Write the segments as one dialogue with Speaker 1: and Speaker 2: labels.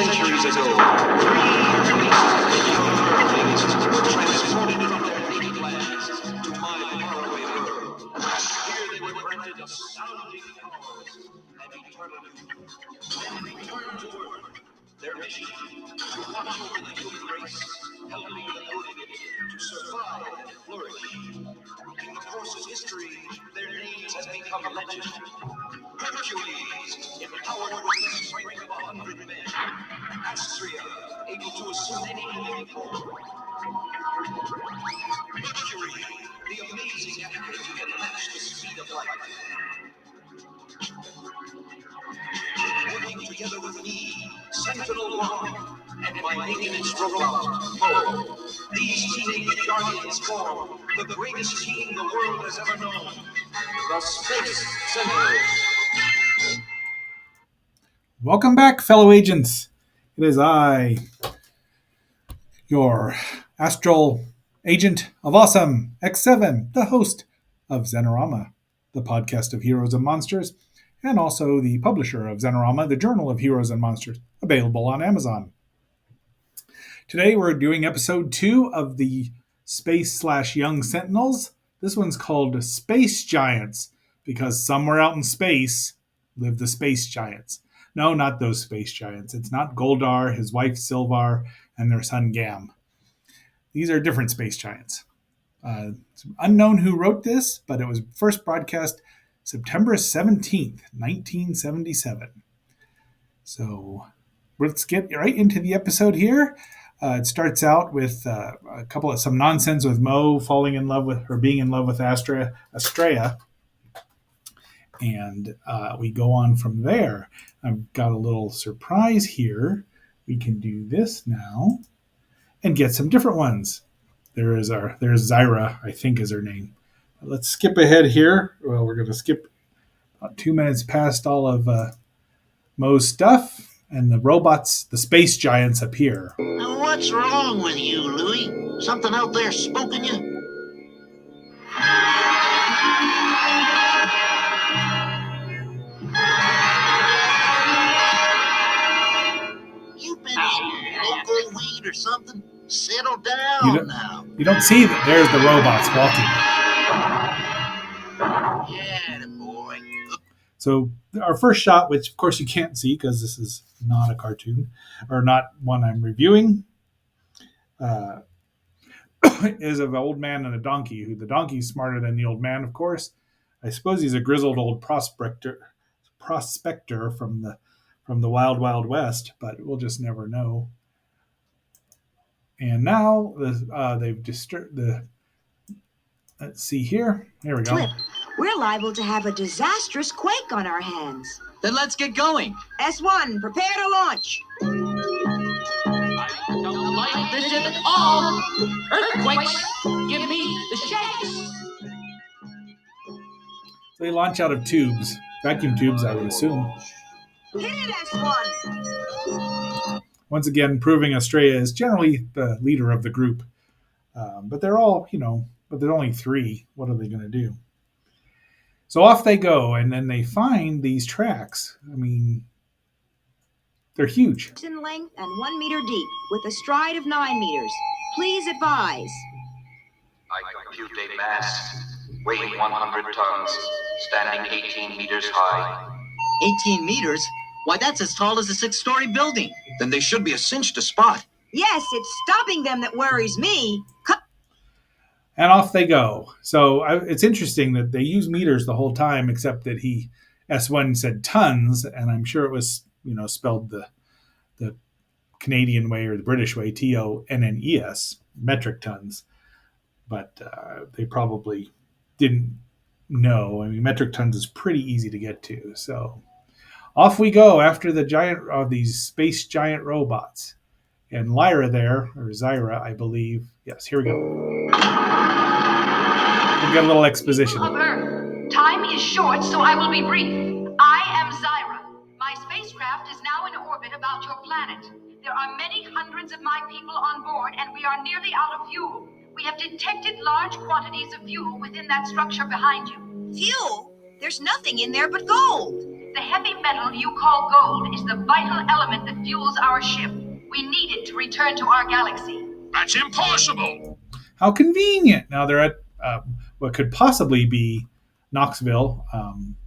Speaker 1: centuries ago, 3 young earthlings were transported from their native lands to my faraway world. Here they were granted astounding powers and eternity. Then returned to Earth. Their mission, to watch over the human race, helping the good in it to survive and flourish. In the course of history, their names have become legend. Hercules, empowered with the strength of 100 men. Astrea, able to assume any living form. Mercury, the amazing athlete who can match the speed of light. Working together with me, Sentinel 1, and my maintenance robot, Mo. These teenage guardians form the greatest team the world has ever known. The Space Sentinels.
Speaker 2: Welcome back, fellow agents. It is I, your astral agent of awesome, X7, the host of Xenorama, the podcast of heroes and monsters, and also the publisher of Xenorama, the journal of heroes and monsters, available on Amazon. Today we're doing episode 2 of the Space/Young Sentinels. This one's called Space Giants, because somewhere out in space live the space giants. No, not those space giants. It's not Goldar, his wife Silvar, and their son Gam. These are different space giants. It's unknown who wrote this, but it was first broadcast September 17th, 1977. So let's get right into the episode here. It starts out with some nonsense with Mo falling in love with her, being in love with Astrea, and we go on from there. I've got a little surprise here. We can do this now and get some different ones. There's Zyra, I think is her name. Let's skip ahead here. Well, we're going to skip about 2 minutes past all of Mo's stuff, and the robots, the space giants, appear.
Speaker 3: Now, what's wrong with you, Louie? Something out there spoking you? You been eating local weed or something? Settle down now.
Speaker 2: You don't see that there's the robots walking.
Speaker 3: Yeah, boy.
Speaker 2: So our first shot, which of course you can't see because this is not a cartoon, or not one I'm reviewing, is of an old man and a donkey. Who the donkey's smarter than the old man, of course. I suppose he's a grizzled old prospector from the wild, wild west, but we'll just never know. And now they've disturbed the. Let's see here. Here we go.
Speaker 4: Flip, we're liable to have a disastrous quake on our hands.
Speaker 5: Then let's get going.
Speaker 4: S1, prepare to launch.
Speaker 5: I don't like this at all. Earthquakes give me the shakes.
Speaker 2: So they launch out of tubes, vacuum tubes, I would assume.
Speaker 4: Hit it, S1.
Speaker 2: Once again, proving Astrea is generally the leader of the group. But they're all, but there's only 3. What are they going to do? So off they go, and then they find these tracks. I mean, they're huge.
Speaker 4: In length and 1 meter deep, with a stride of 9 meters. Please advise.
Speaker 6: I compute a mass weighing 100 tons, standing 18 meters high.
Speaker 5: 18 meters? Why, that's as tall as a 6-story building.
Speaker 1: Then they should be a cinch to spot.
Speaker 4: Yes, it's stopping them that worries me.
Speaker 2: And off they go. So it's interesting that they use meters the whole time, except that S1 said tons, and I'm sure it was, spelled the Canadian way or the British way, TONNES, metric tons. But they probably didn't know. I mean, metric tons is pretty easy to get to. So off we go after these space giant robots. And Lyra there, or Zyra, I believe. Yes, here we go. We've got a little exposition.
Speaker 7: Of Earth. Time is short, so I will be brief. I am Zyra. My spacecraft is now in orbit about your planet. There are many hundreds of my people on board, and we are nearly out of fuel. We have detected large quantities of fuel within that structure behind you.
Speaker 4: Fuel? There's nothing in there but gold.
Speaker 7: The heavy metal you call gold is the vital element that fuels our ship. We need it to return to our galaxy.
Speaker 1: That's impossible.
Speaker 2: How convenient! Now they're at what could possibly be Knoxville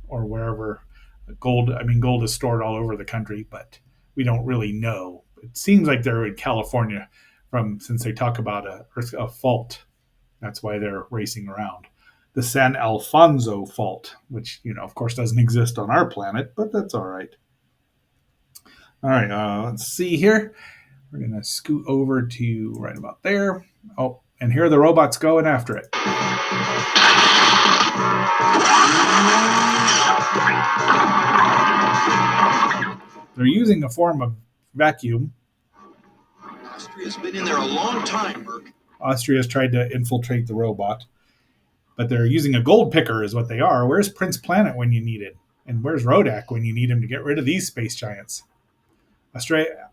Speaker 2: or wherever gold. I mean, gold is stored all over the country, but we don't really know. It seems like they're in California, since they talk about a fault. That's why they're racing around. The San Alfonso fault, which, of course doesn't exist on our planet, but that's all right. All right, let's see here. We're going to scoot over to right about there. Oh, and here are the robots going after it. They're using a form of vacuum.
Speaker 3: Austria's been in there a long time, Merc.
Speaker 2: Austria's tried to infiltrate the robot. But they're using a gold picker is what they are. Where's Prince Planet when you need it? And where's Rodak when you need him to get rid of these space giants? Austria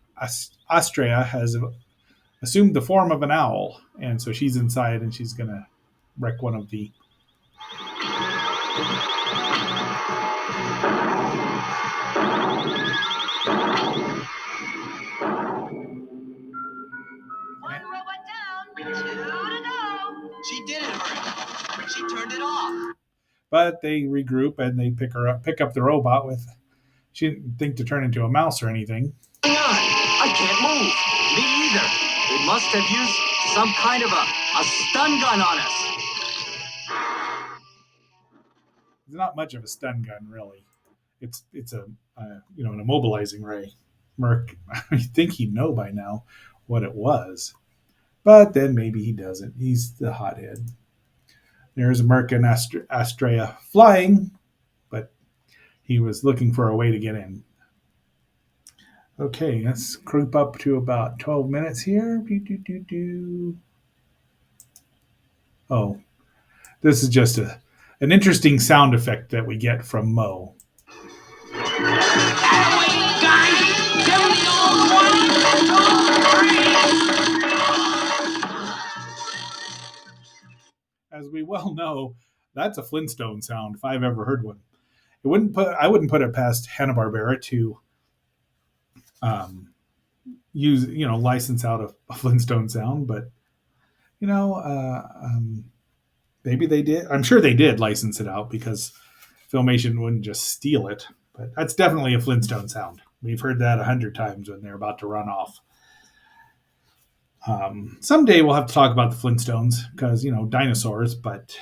Speaker 2: has assumed the form of an owl, and so she's inside and she's going to wreck one of the...
Speaker 7: One robot down, 2 to go.
Speaker 5: She did it, Merc. She turned it off.
Speaker 2: But they regroup and they pick up the robot with... She didn't think to turn into a mouse or anything.
Speaker 5: Hang on. I can't move. Me either. They must have used some kind of a stun gun on us.
Speaker 2: It's not much of a stun gun, really. It's an immobilizing ray. Merc, I think he'd know by now what it was, but then maybe he doesn't. He's the hothead. There's Merc and Astrea flying, but he was looking for a way to get in. Okay, let's creep up to about 12 minutes here. Oh, this is just an interesting sound effect that we get from Mo. As we well know, that's a Flintstone sound if I've ever heard one. I wouldn't put it past Hanna-Barbera to license out a Flintstone sound, but maybe they did. I'm sure they did license it out because Filmation wouldn't just steal it. But that's definitely a Flintstone sound. We've heard that 100 times when they're about to run off. Someday we'll have to talk about the Flintstones because, dinosaurs, but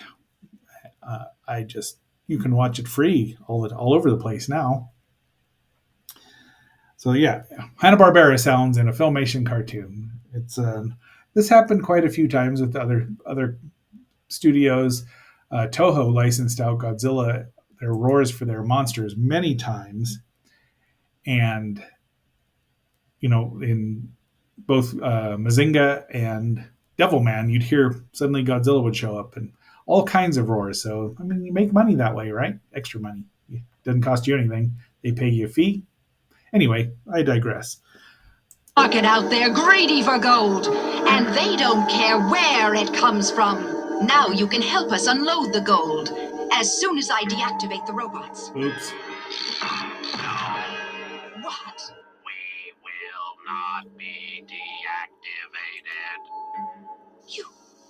Speaker 2: you can watch it free all over the place now. So yeah, Hanna-Barbera sounds in a Filmation cartoon. This happened quite a few times with other studios. Toho licensed out Godzilla, their roars for their monsters many times, and in both Mazinga and Devilman, you'd hear suddenly Godzilla would show up and all kinds of roars. So you make money that way, right? Extra money. It doesn't cost you anything. They pay you a fee. Anyway, I digress.
Speaker 8: Market out there greedy for gold, and they don't care where it comes from. Now you can help us unload the gold as soon as I deactivate the robots.
Speaker 2: Oops.
Speaker 8: What?
Speaker 6: We will not be deactivated.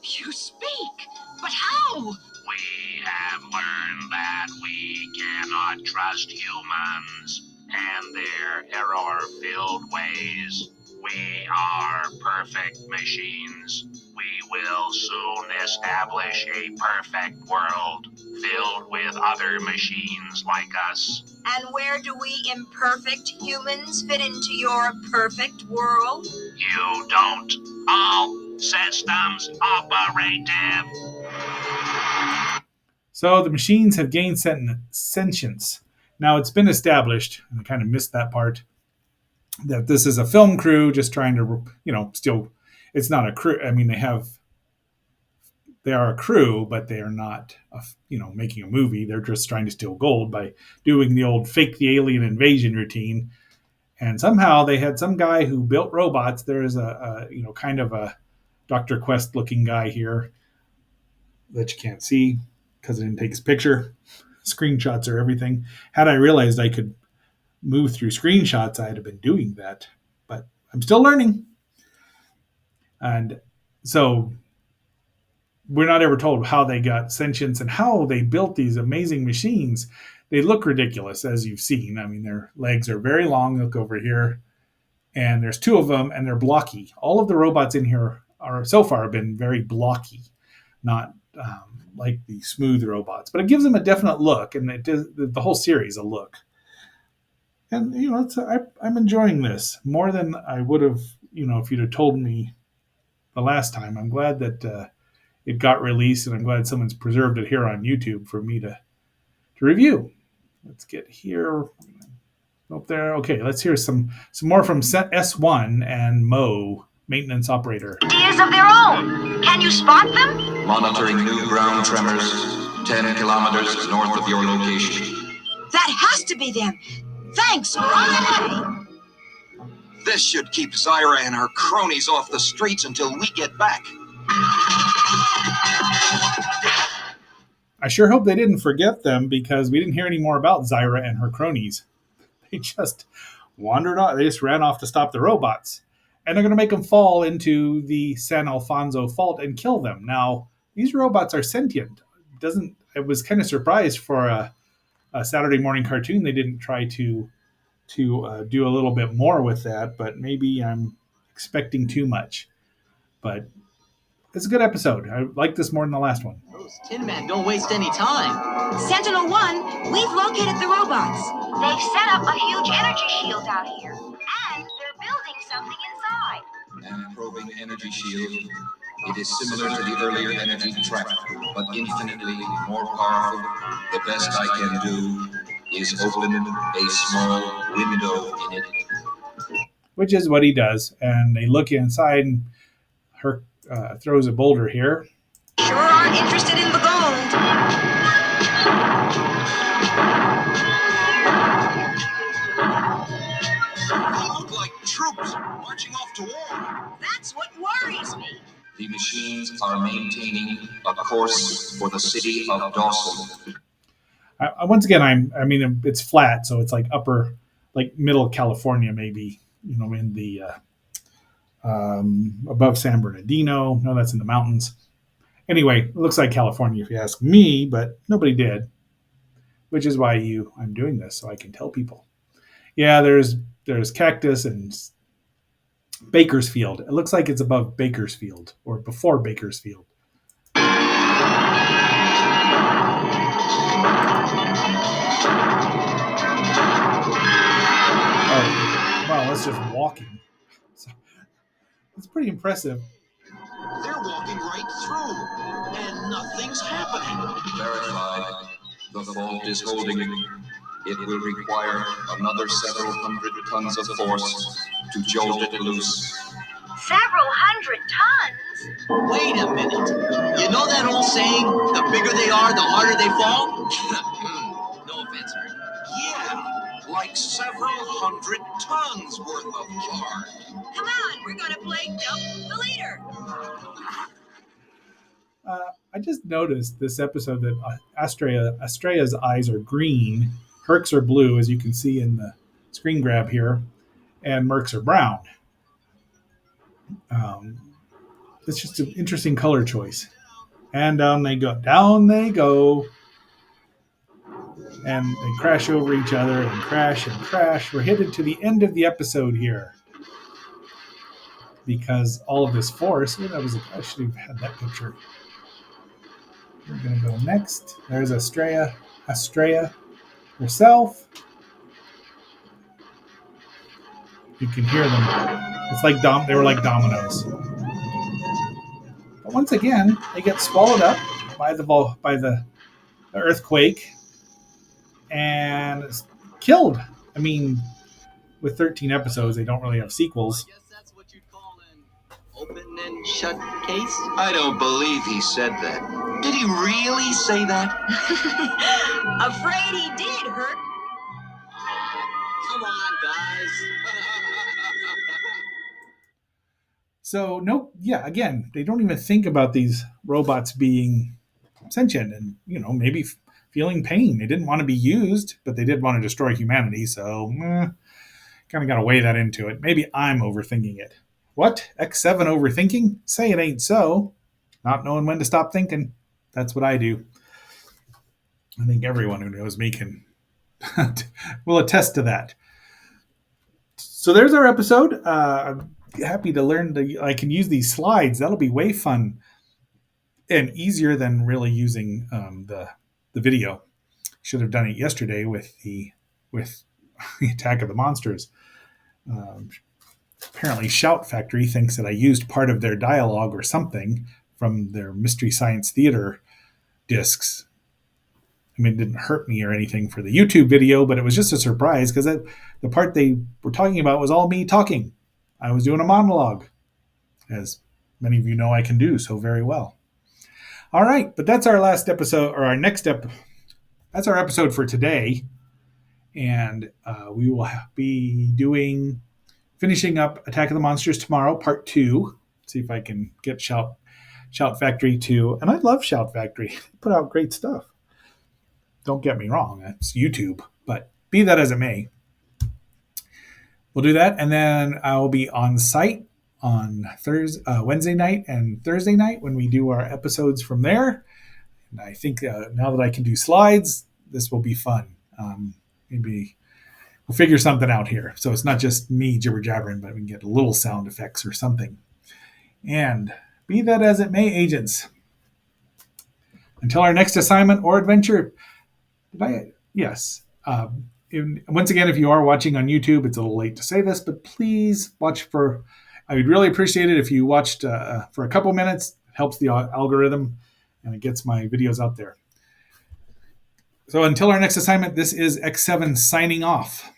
Speaker 8: You speak, but how?
Speaker 6: We have learned that we cannot trust humans and their error-filled ways. We are perfect machines. We will soon establish a perfect world filled with other machines like us.
Speaker 4: And where do we imperfect humans fit into your perfect world?
Speaker 6: You don't. All systems operative.
Speaker 2: So the machines have gained sentience. Now it's been established, and I kind of missed that part, that this is a film crew just trying to, still, it's not a crew. I mean, they are a crew, but they are not, making a movie. They're just trying to steal gold by doing the old fake the alien invasion routine. And somehow they had some guy who built robots. There is a kind of a Dr. Quest looking guy here that you can't see because I didn't take his picture. Screenshots are everything. Had I realized I could moved through screenshots, I'd have been doing that. But I'm still learning. And so we're not ever told how they got sentience and how they built these amazing machines. They look ridiculous, as you've seen. I mean, their legs are very long. Look over here. And there's two of them, and they're blocky. All of the robots in here are so far have been very blocky, not like the smooth robots. But it gives them a definite look, and it does the whole series a look. And I'm enjoying this more than I would have, if you'd have told me the last time. I'm glad that it got released, and I'm glad someone's preserved it here on YouTube for me to review. Let's get here. Up there. Okay, let's hear some more from S1 and Mo, maintenance operator.
Speaker 4: Ideas of their own. Can you spot them?
Speaker 1: Monitoring new ground tremors 10 kilometers north of your location.
Speaker 4: That has to be them. Thanks, right away.
Speaker 3: This should keep Zyra and her cronies off the streets until we get back.
Speaker 2: I sure hope they didn't forget them, because we didn't hear any more about Zyra and her cronies. They just wandered off. They just ran off to stop the robots. And they're going to make them fall into the San Alfonso fault and kill them. Now, these robots are sentient. I was kind of surprised for a Saturday morning cartoon they didn't try to do a little bit more with that, but maybe I'm expecting too much. But it's a good episode. I like this more than the last one.
Speaker 5: Those Tin Men don't waste any time.
Speaker 4: Sentinel 1, we've located the robots. They've set up a huge energy shield out here. And they're building something inside.
Speaker 1: And probing energy shield. It is similar to the earlier energy trap, but infinitely more powerful. The best I can do is open a small window in it.
Speaker 2: Which is what he does. And they look inside, and Herc throws a boulder here.
Speaker 4: Sure aren't interested in the gold.
Speaker 3: They look like troops marching off to war.
Speaker 4: That's what worries me.
Speaker 1: The machines are maintaining a course for the city of Dawson.
Speaker 2: Once again, I mean, it's flat, so it's like middle California, maybe, in the above San Bernardino. No, that's in the mountains. Anyway, it looks like California if you ask me, but nobody did, which is why I'm doing this, so I can tell people. Yeah, there's Cactus and Bakersfield. It looks like it's above Bakersfield or before Bakersfield. Oh, wow, that's just walking. So, it's pretty impressive.
Speaker 3: They're walking right through, and nothing's happening.
Speaker 1: Verified. The fault is holding. It will require another several hundred tons of force to jolt it loose.
Speaker 4: Several hundred tons?
Speaker 5: Wait a minute. You know that old saying, the bigger they are, the harder they fall? No offense, Herc.
Speaker 3: Yeah, like several hundred tons worth of hard.
Speaker 4: Come on, we're gonna play Dump the Leader.
Speaker 2: I just noticed this episode that Estrella's eyes are green, Herc's are blue, as you can see in the screen grab here, and Merc's are brown. It's just an interesting color choice. And down they go. And they crash over each other and crash and crash. We're headed to the end of the episode here. Because all of this force, I should have had that picture. We're going to go next. There's Estrella herself. You can hear them. It's like they were like dominoes. But once again, they get swallowed up by the earthquake and killed. I mean, with 13 episodes, they don't really have sequels.
Speaker 5: I guess that's what you'd call an open and shut case?
Speaker 3: I don't believe he said that. Did he really say that?
Speaker 4: Afraid he did, Herc.
Speaker 5: Come on, guys.
Speaker 2: So, again, they don't even think about these robots being sentient and, maybe feeling pain. They didn't want to be used, but they did want to destroy humanity. So, kind of got to weigh that into it. Maybe I'm overthinking it. What? X7 overthinking? Say it ain't so. Not knowing when to stop thinking. That's what I do. I think everyone who knows me can will attest to that. So there's our episode. I'm happy to learn I can use these slides. That'll be way fun and easier than really using the video. Should have done it yesterday with the Attack of the Monsters. Apparently, Shout Factory thinks that I used part of their dialogue or something from their Mystery Science Theater discs. I mean, it didn't hurt me or anything for the YouTube video, but it was just a surprise because the part they were talking about was all me talking. I was doing a monologue, as many of you know I can do so very well. All right, but that's our last episode, or our next step. That's our episode for today, and we will be finishing up Attack of the Monsters tomorrow, part 2. See if I can get Shout Factory to, and I love Shout Factory. They put out great stuff. Don't get me wrong, that's YouTube, but be that as it may, we'll do that, and then I'll be on site on Wednesday night and Thursday night when we do our episodes from there. And I think now that I can do slides, this will be fun. Maybe we'll figure something out here, so it's not just me jibber jabbering, but we can get little sound effects or something. And be that as it may, agents, until our next assignment or adventure. Yes. Once again, if you are watching on YouTube, it's a little late to say this, but please watch I would really appreciate it if you watched for a couple minutes. It helps the algorithm and it gets my videos out there. So until our next assignment, this is X7 signing off.